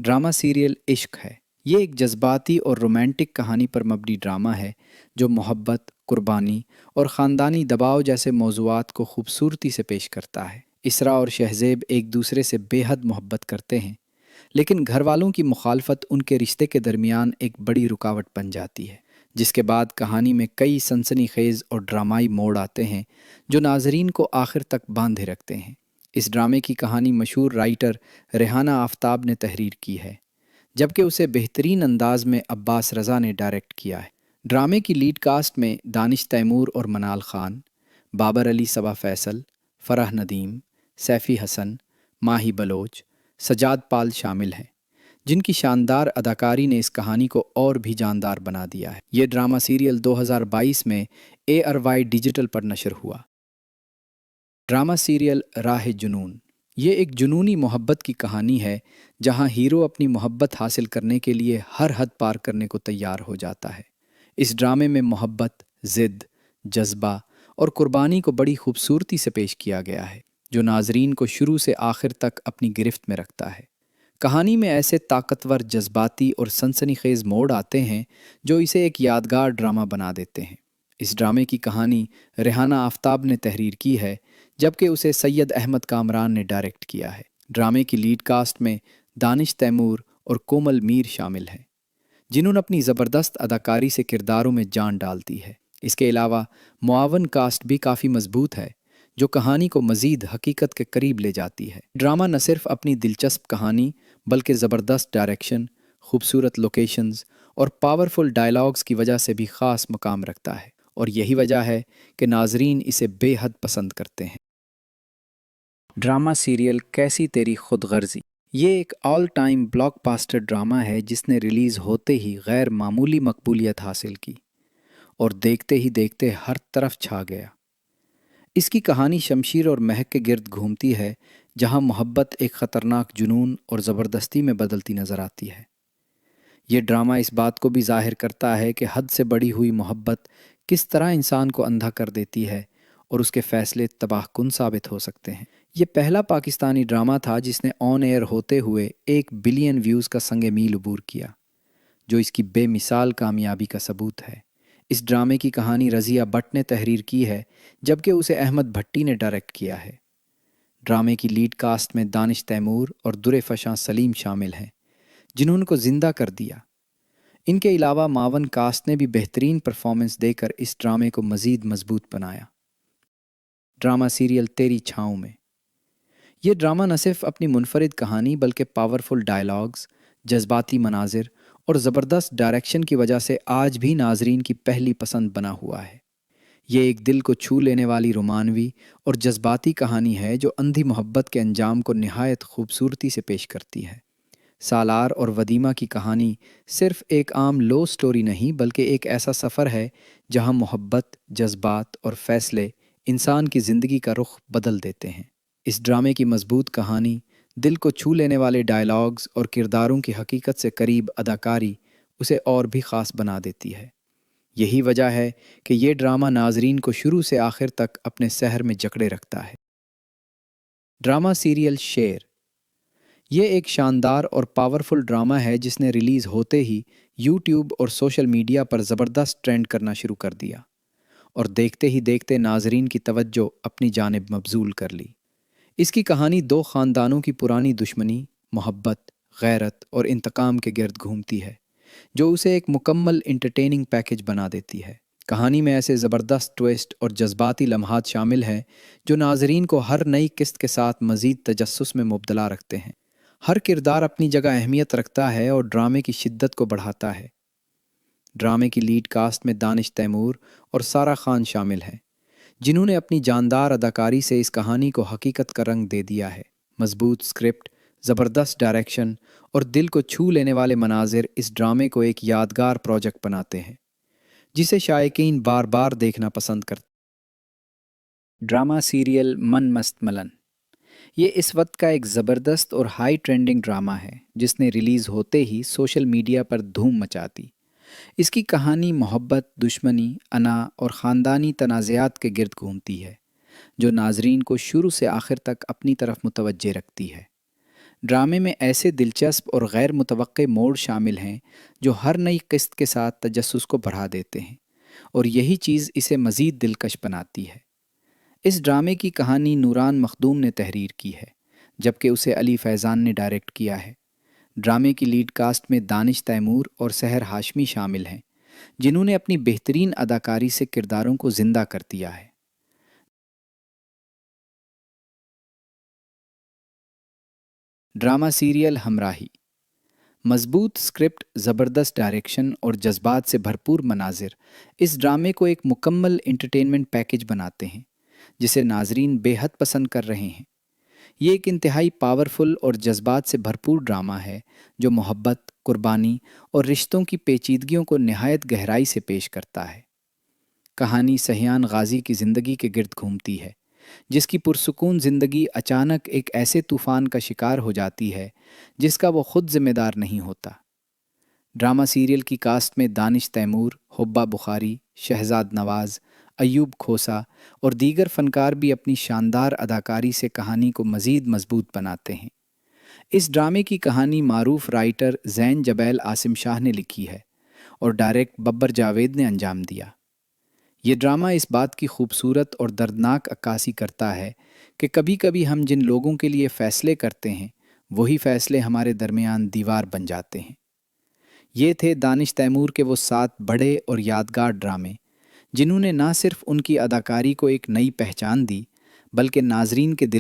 Drama serial इश्क है। ये एक जज्बाती और रोमांटिक कहानी पर मबनी ड्रामा है जो मोहब्बत, कुर्बानी और ख़ानदानी दबाव जैसे मौज़ूआत को खूबसूरती से पेश करता है। इसरा और शहज़ेब एक दूसरे से बेहद मोहब्बत करते हैं, लेकिन घर वालों की मुखालफत उनके रिश्ते के दरमियान एक बड़ी रुकावट बन जाती है, जिसके बाद कहानी में कई सनसनीखेज़ और ड्रामाई मोड़ आते हैं जो नाजरीन को आखिर तक बांधे रखते हैं। इस ड्रामे की कहानी मशहूर राइटर रेहाना आफ्ताब ने तहरीर की है, जबकि उसे बेहतरीन अंदाज में अब्बास रज़ा ने डायरेक्ट किया है। ड्रामे की लीड कास्ट में दानिश तैमूर और मनाल खान, बाबर अली सबा फैसल, फराह नदीम, सैफ़ी हसन, माही बलोच, सजाद पाल शामिल हैं, जिनकी शानदार अदाकारी ने इस कहानी को और भी जानदार बना दिया है। ये ड्रामा सीरियल 2022 में ARY डिजिटल पर नशर हुआ। ड्रामा सीरियल राह जुनून ये एक जुनूनी मोहब्बत की कहानी है जहां हीरो अपनी मोहब्बत हासिल करने के लिए हर हद पार करने को तैयार हो जाता है। इस ड्रामे में मोहब्बत, ज़िद, जज्बा और कुर्बानी को बड़ी खूबसूरती से पेश किया गया है, जो नाजरीन को शुरू से आखिर तक अपनी गिरफ्त में रखता है। कहानी में ऐसे ताकतवर, जज्बाती और सनसनीखेज़ मोड़ आते हैं जो इसे एक यादगार ड्रामा बना देते हैं। इस ड्रामे की कहानी रेहाना आफ्ताब ने तहरीर की है, जबकि उसे सैयद अहमद कामरान ने डायरेक्ट किया है। ड्रामे की लीड कास्ट में दानिश तैमूर और कोमल मीर शामिल हैं, जिन्होंने अपनी ज़बरदस्त अदाकारी से किरदारों में जान डाल दी है। इसके अलावा मुआवन कास्ट भी काफ़ी मजबूत है, जो कहानी को मज़ीद हकीकत के करीब ले जाती है। ड्रामा न सिर्फ अपनी दिलचस्प कहानी बल्कि ज़बरदस्त डायरेक्शन, खूबसूरत लोकेशंस और पावरफुल डायलॉग्स की वजह से भी ख़ास मकाम रखता है, और यही वजह है कि नाजरीन इसे बेहद पसंद करते हैं। ड्रामा सीरियल कैसी तेरी खुदगर्जी ये एक ऑल टाइम ब्लॉकबस्टर ड्रामा है जिसने रिलीज़ होते ही गैर मामूली मकबूलियत हासिल की और देखते ही देखते हर तरफ छा गया। इसकी कहानी शमशीर और महक के गिर्द घूमती है, जहां मोहब्बत एक ख़तरनाक जुनून और ज़बरदस्ती में बदलती नज़र आती है। ये ड्रामा इस बात को भी ज़ाहिर करता है कि हद से बढ़ी हुई मोहब्बत किस तरह इंसान को अंधा कर देती है और उसके फ़ैसले तबाहकुन साबित हो सकते हैं। ये पहला पाकिस्तानी ड्रामा था जिसने ऑन एयर होते हुए 1 बिलियन व्यूज़ का संग मील अबूर किया, जो इसकी बेमिसाल कामयाबी का सबूत है। इस ड्रामे की कहानी रज़िया बट ने तहरीर की है, जबकि उसे अहमद भट्टी ने डायरेक्ट किया है। ड्रामे की लीड कास्ट में दानिश तैमूर और दुरे फशां सलीम शामिल हैं, जिन्होंने को ज़िंदा कर दिया। इनके अलावा मावन कास्ट ने भी बेहतरीन परफॉर्मेंस देकर इस ड्रामे को मज़ीद मजबूत बनाया। ड्रामा सीरियल तेरी छाँव में ये ड्रामा न सिर्फ अपनी मुनफरिद कहानी बल्कि पावरफुल डायलॉग्स, जज्बाती मनाजिर और ज़बरदस्त डायरेक्शन की वजह से आज भी नाजरीन की पहली पसंद बना हुआ है। ये एक दिल को छू लेने वाली रोमानवी और जज्बाती कहानी है जो अंधी मोहब्बत के अंजाम को निहायत खूबसूरती से पेश करती है। सालार और वदीमा की कहानी सिर्फ एक आम लो स्टोरी नहीं बल्कि एक ऐसा सफ़र है जहां मोहब्बत, जज्बात और फैसले इंसान की ज़िंदगी का रुख बदल देते हैं। इस ड्रामे की मजबूत कहानी, दिल को छू लेने वाले डायलॉग्स और किरदारों की हकीकत से करीब अदाकारी उसे और भी ख़ास बना देती है। यही वजह है कि ये ड्रामा नाजरीन को शुरू से आखिर तक अपने सहर में जकड़े रखता है। ड्रामा सीरियल शेर ये एक शानदार और पावरफुल ड्रामा है जिसने रिलीज़ होते ही यूट्यूब और सोशल मीडिया पर ज़बरदस्त ट्रेंड करना शुरू कर दिया और देखते ही देखते नाजरीन की तवज्जो अपनी जानिब मबजूल कर ली। इसकी कहानी दो ख़ानदानों की पुरानी दुश्मनी, मोहब्बत, गैरत और इंतकाम के गिर्द घूमती है, जो उसे एक मुकम्मल इंटरटेनिंग पैकेज बना देती है। कहानी में ऐसे ज़बरदस्त ट्विस्ट और जज्बाती लम्हात शामिल हैं जो नाजरीन को हर नई किस्त के साथ मज़ीद तजस्सुस में मुब्तला रखते हैं। हर किरदार अपनी जगह अहमियत रखता है और ड्रामे की शिद्दत को बढ़ाता है। ड्रामे की लीड कास्ट में दानिश तैमूर और सारा खान शामिल हैं, जिन्होंने अपनी जानदार अदाकारी से इस कहानी को हकीकत का रंग दे दिया है। मजबूत स्क्रिप्ट, ज़बरदस्त डायरेक्शन और दिल को छू लेने वाले मनाजिर इस ड्रामे को एक यादगार प्रोजेक्ट बनाते हैं, जिसे शायकीन बार बार देखना पसंद करते हैं। ड्रामा सीरियल मन मस्त मलन ये इस वक्त का एक ज़बरदस्त और हाई ट्रेंडिंग ड्रामा है जिसने रिलीज़ होते ही सोशल मीडिया पर धूम मचा दी। इसकी कहानी मोहब्बत, दुश्मनी, अना और ख़ानदानी तनाज़ात के गिर्द घूमती है, जो नाजरीन को शुरू से आखिर तक अपनी तरफ मुतवज्जे रखती है। ڈرامے میں ایسے دلچسپ اور غیر متوقع موڑ شامل ہیں جو ہر نئی قسط کے ساتھ تجسس کو بڑھا دیتے ہیں، اور یہی چیز اسے مزید دلکش بناتی ہے۔ اس ڈرامے کی کہانی نوران مخدوم نے تحریر کی ہے، جبکہ اسے علی فیضان نے ڈائریکٹ کیا ہے۔ ڈرامے کی لیڈ کاسٹ میں دانش تیمور اور سحر ہاشمی شامل ہیں، جنہوں نے اپنی بہترین اداکاری سے کرداروں کو زندہ کر دیا ہے۔ ڈرامہ سیریل ہمراہی، مضبوط اسکرپٹ، زبردست ڈائریکشن اور جذبات سے بھرپور مناظر اس ڈرامے کو ایک مکمل انٹرٹینمنٹ پیکج بناتے ہیں جسے ناظرین بے حد پسند کر رہے ہیں۔ یہ ایک انتہائی پاورفل اور جذبات سے بھرپور ڈرامہ ہے جو محبت، قربانی اور رشتوں کی پیچیدگیوں کو نہایت گہرائی سے پیش کرتا ہے۔ کہانی سہیان غازی کی زندگی کے گرد گھومتی ہے، جس کی پرسکون زندگی اچانک ایک ایسے طوفان کا شکار ہو جاتی ہے جس کا وہ خود ذمہ دار نہیں ہوتا۔ ڈرامہ سیریل کی کاسٹ میں دانش تیمور، حبہ بخاری، شہزاد نواز، ایوب کھوسا اور دیگر فنکار بھی اپنی شاندار اداکاری سے کہانی کو مزید مضبوط بناتے ہیں۔ اس ڈرامے کی کہانی معروف رائٹر زین جبیل عاصم شاہ نے لکھی ہے اور ڈائریکٹ ببر جاوید نے انجام دیا۔ یہ ڈرامہ اس بات کی خوبصورت اور دردناک عکاسی کرتا ہے کہ کبھی کبھی ہم جن لوگوں کے لیے فیصلے کرتے ہیں وہی فیصلے ہمارے درمیان دیوار بن جاتے ہیں۔ یہ تھے دانش تیمور کے وہ 7 بڑے اور یادگار ڈرامے جنہوں نے نہ صرف ان کی اداکاری کو ایک نئی پہچان دی بلکہ ناظرین کے دل